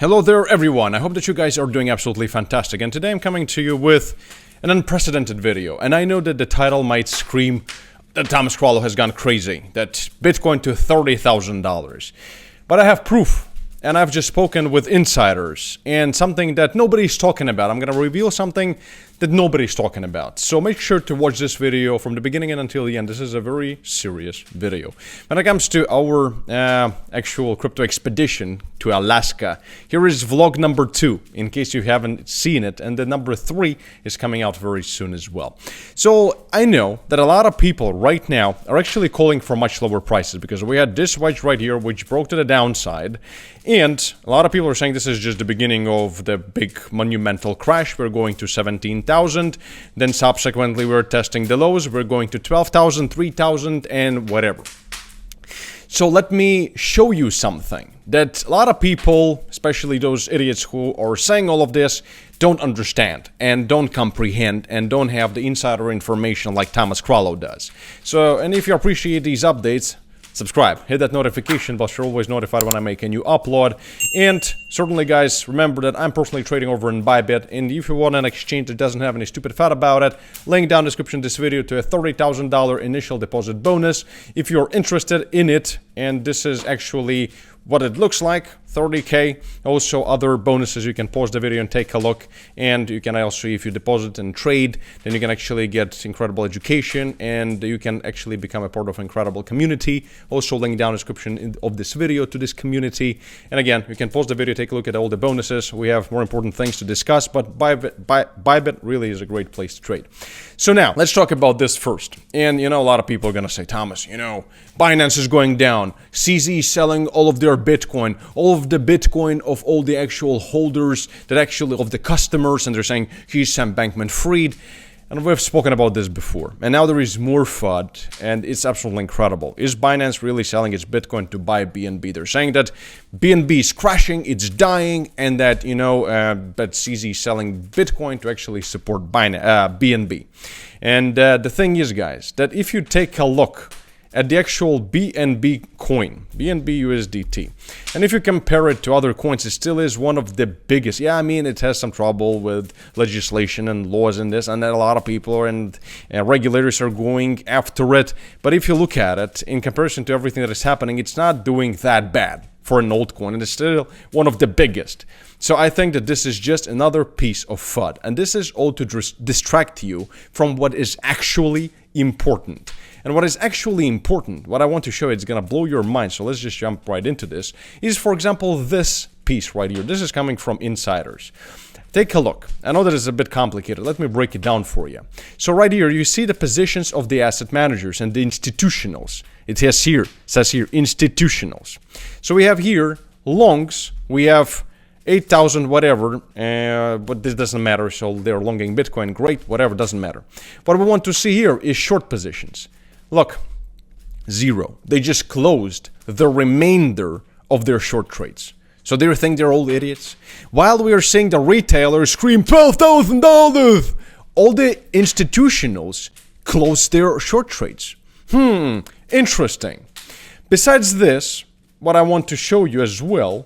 Hello there everyone, I hope that you guys are doing absolutely fantastic, and today I'm coming to you with an unprecedented video. And I know that the title might scream that Thomas Crollo has gone crazy, that Bitcoin to $30,000. But I have proof, and I've just spoken with insiders, and something that nobody's talking about. I'm gonna reveal something that nobody's talking about. So make sure to watch this video from the beginning and until the end. This is a very serious video. When it comes to our actual crypto expedition to Alaska, here is vlog number 2, in case you haven't seen it, and the number 3 is coming out very soon as well. So I know that a lot of people right now are actually calling for much lower prices, because we had this wedge right here, which broke to the downside, and a lot of people are saying this is just the beginning of the big monumental crash. We're going to 17,000, then subsequently we're testing the lows, we're going to 12,000, 3,000, and whatever. So let me show you something that a lot of people, especially those idiots who are saying all of this, don't understand and don't comprehend and don't have the insider information like Thomas Crollo does. So, and if you appreciate these updates, subscribe, hit that notification bell so you're always notified when I make a new upload. And certainly, guys, remember that I'm personally trading over in Bybit, and if you want an exchange that doesn't have any stupid fat about it, link down in the description of this video to a $30,000 initial deposit bonus if you're interested in it. And this is actually what it looks like, 30K. Also other bonuses, you can pause the video and take a look, and you can also, if you deposit and trade, then you can actually get incredible education, and you can actually become a part of an incredible community. Also link down in the description of this video to this community. And again, you can pause the video, take a look at all the bonuses. We have more important things to discuss, but Bybit really is a great place to trade. So now let's talk about this first. And you know, a lot of people are gonna say, Thomas, you know, Binance is going down, CZ is selling all of their Bitcoin, all of the Bitcoin of all the actual holders, that actually of the customers, and they're saying he's Sam Bankman-Fried. And we've spoken about this before. And now there is more FUD, and it's absolutely incredible. Is Binance really selling its Bitcoin to buy BNB? They're saying that BNB is crashing, it's dying, and that, you know, that CZ is selling Bitcoin to actually support BNB. And the thing is, guys, that if you take a look at the actual BNB coin, BNB USDT, and if you compare it to other coins, it still is one of the biggest. Yeah, I mean, it has some trouble with legislation and laws in this, and that a lot of people and regulators are going after it. But if you look at it, in comparison to everything that is happening, it's not doing that bad for an altcoin, and it's still one of the biggest. So I think that this is just another piece of FUD, and this is all to distract you from what is actually important. And what is actually important, what I want to show you, it's gonna blow your mind, so let's just jump right into this, is, for example, this piece right here. This is coming from insiders. Take a look. I know that it's a bit complicated. Let me break it down for you. So right here, you see the positions of the asset managers and the institutionals. It says here institutionals. So we have here longs, we have 8,000 whatever, but this doesn't matter, so they're longing Bitcoin, great, whatever, doesn't matter. What we want to see here is short positions. Look, 0. They just closed the remainder of their short trades. So they think they're all idiots? While we are seeing the retailers scream $12,000, all the institutionals closed their short trades. Interesting. Besides this, what I want to show you as well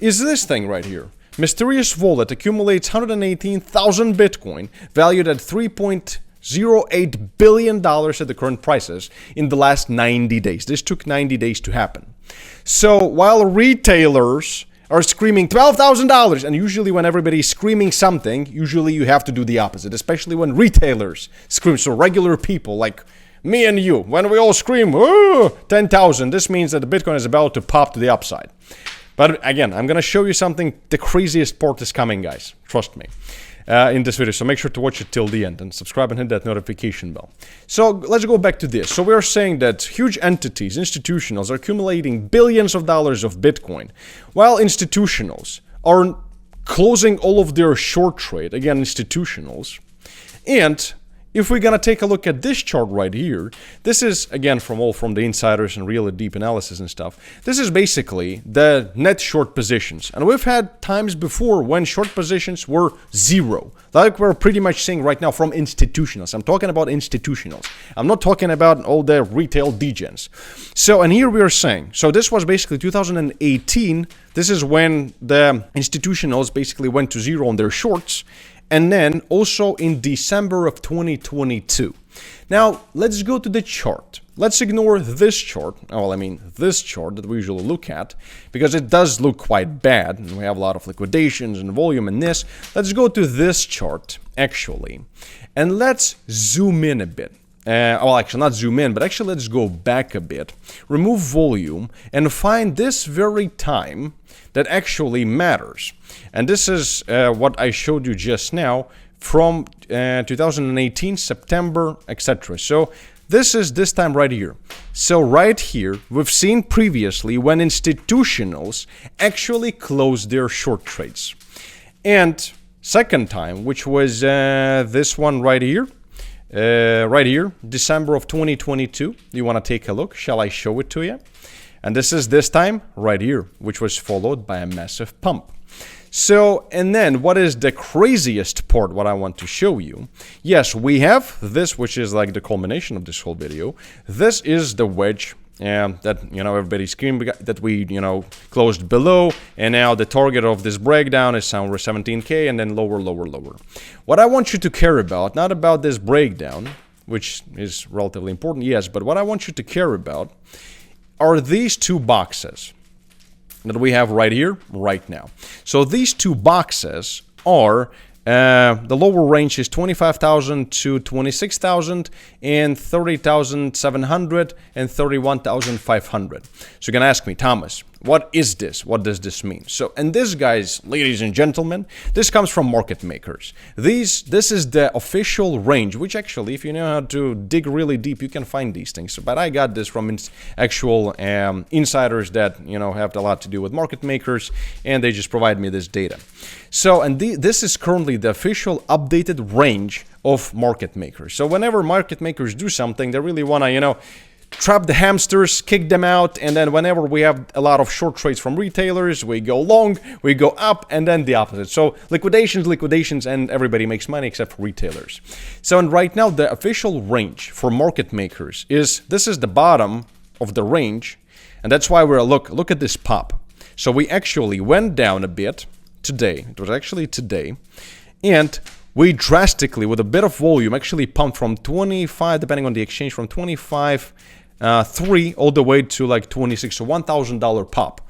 is this thing right here. Mysterious wallet accumulates 118,000 Bitcoin, valued at $3.08 billion at the current prices in the last 90 days. This took 90 days to happen. So while retailers are screaming $12,000, and usually when everybody's screaming something, usually you have to do the opposite, especially when retailers scream. So regular people like me and you, when we all scream, "Ooh, 10,000, this means that the Bitcoin is about to pop to the upside. But again, I'm going to show you something. The craziest part is coming, guys. Trust me. In this video. So make sure to watch it till the end and subscribe and hit that notification bell. So let's go back to this. So we're saying that huge entities, institutionals, are accumulating billions of dollars of Bitcoin, while institutionals are closing all of their short trade. Again, institutionals. And if we're gonna take a look at this chart right here, this is again from the insiders and really deep analysis and stuff. This is basically the net short positions, and we've had times before when short positions were 0, like we're pretty much seeing right now from institutionals. I'm talking about institutionals. I'm not talking about all the retail degens. So, and here we are saying, so this was basically 2018. This is when the institutionals basically went to zero on their shorts, and then also in December of 2022. Now, let's go to the chart. Let's ignore this chart, well, I mean this chart that we usually look at, because it does look quite bad, and we have a lot of liquidations and volume in this. Let's go to this chart, actually, and let's zoom in a bit. Well, actually, not zoom in, but actually let's go back a bit, remove volume, and find this very time that actually matters. And this is what I showed you just now from 2018, September, etc. So this is this time right here. So right here, we've seen previously when institutionals actually closed their short trades. And second time, which was this one right here, December of 2022. You want to take a look? Shall I show it to you? And this is this time right here, which was followed by a massive pump. So, and then what is the craziest part, what I want to show you? Yes, we have this, which is like the culmination of this whole video. This is the wedge that, you know, everybody's screaming that we, you know, closed below, and now the target of this breakdown is somewhere 17K, and then lower. What I want you to care about, not about this breakdown, which is relatively important, yes, but what I want you to care about are these two boxes that we have right here, right now. So these two boxes are, the lower range is 25,000 to 26,000 and 30,700 and 31,500. So you're gonna ask me, Thomas, what is this? What does this mean? So, and this, guys, ladies and gentlemen, this comes from market makers. This is the official range, which actually, if you know how to dig really deep, you can find these things. But I got this from actual insiders that, you know, have a lot to do with market makers, and they just provide me this data. So, and this is currently the official updated range of market makers. So whenever market makers do something, they really want to, you know, trap the hamsters, kick them out, and then whenever we have a lot of short trades from retailers, we go long, we go up, and then the opposite. So liquidations, and everybody makes money except for retailers. So, and right now the official range for market makers is, this is the bottom of the range, and that's why we're, look at this pop. So we actually went down a bit today, it was actually today, and we drastically, with a bit of volume, actually pumped from 25, depending on the exchange, from 25.3 all the way to like 26, so $1,000 pop,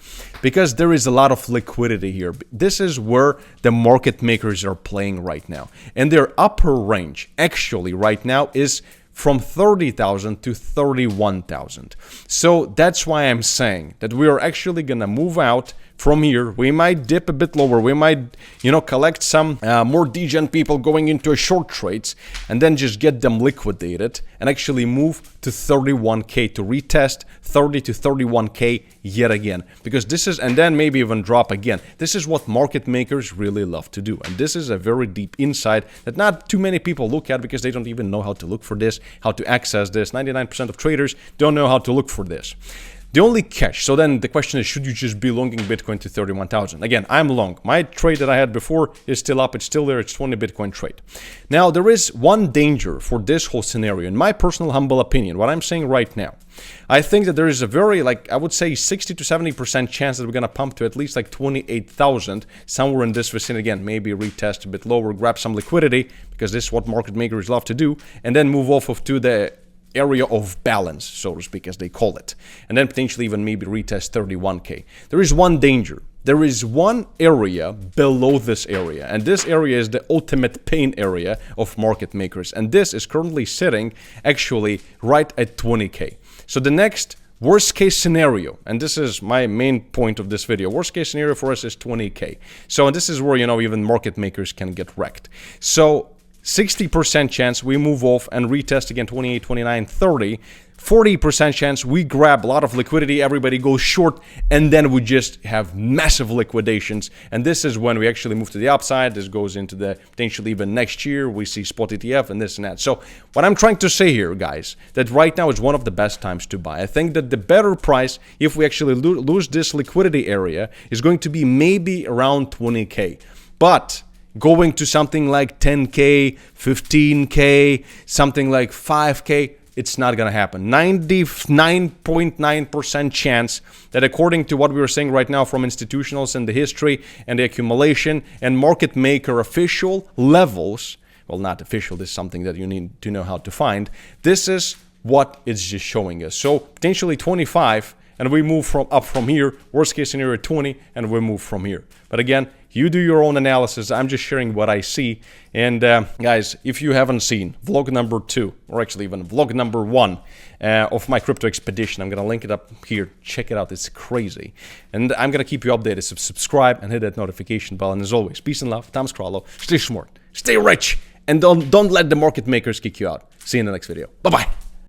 because there is a lot of liquidity here. This is where the market makers are playing right now, and their upper range actually right now is from 30,000 to 31,000. So that's why I'm saying that we are actually gonna move out from here. We might dip a bit lower. We might, you know, collect some more degen people going into a short trades, and then just get them liquidated and actually move to 31K to retest 30 to 31K yet again, because this is, and then maybe even drop again. This is what market makers really love to do, and this is a very deep insight that not too many people look at, because they don't even know how to look for this, how to access this. 99% of traders don't know how to look for this. The only catch, so then the question is, should you just be longing Bitcoin to 31,000? Again, I'm long. My trade that I had before is still up. It's still there. It's 20 Bitcoin trade. Now, there is one danger for this whole scenario, in my personal humble opinion, what I'm saying right now. I think that there is a very, like, I would say 60 to 70% chance that we're going to pump to at least like 28,000, somewhere in this vicinity. Again, maybe retest a bit lower, grab some liquidity, because this is what market makers love to do, and then move off of to the area of balance, so to speak, as they call it, and then potentially even maybe retest 31K. There is one danger. There is one area below this area, and this area is the ultimate pain area of market makers, and this is currently sitting actually right at 20K. So the next worst case scenario, and this is my main point of this video, worst case scenario for us is 20K. So, and this is where, you know, even market makers can get wrecked. So 60% chance we move off and retest again 28, 29, 30. 40% chance we grab a lot of liquidity, everybody goes short, and then we just have massive liquidations. And this is when we actually move to the upside. This goes into the potentially even next year. We see spot ETF and this and that. So what I'm trying to say here, guys, that right now is one of the best times to buy. I think that the better price, if we actually lose this liquidity area, is going to be maybe around 20K. But going to something like 10K, 15K, something like 5K, it's not going to happen. 99.9% chance that according to what we were saying right now from institutionals and the history and the accumulation and market maker official levels, well, not official, this is something that you need to know how to find. This is what it's just showing us. So potentially 25, and we move up from here. Worst case scenario 20, and we move from here. But again, you do your own analysis. I'm just sharing what I see. And guys, if you haven't seen vlog number 2, or actually even vlog number 1 of my crypto expedition, I'm gonna link it up here. Check it out, it's crazy. And I'm gonna keep you updated. So subscribe and hit that notification bell. And as always, peace and love. Thomas Krallo. Stay smart, stay rich, and don't let the market makers kick you out. See you in the next video. Bye bye.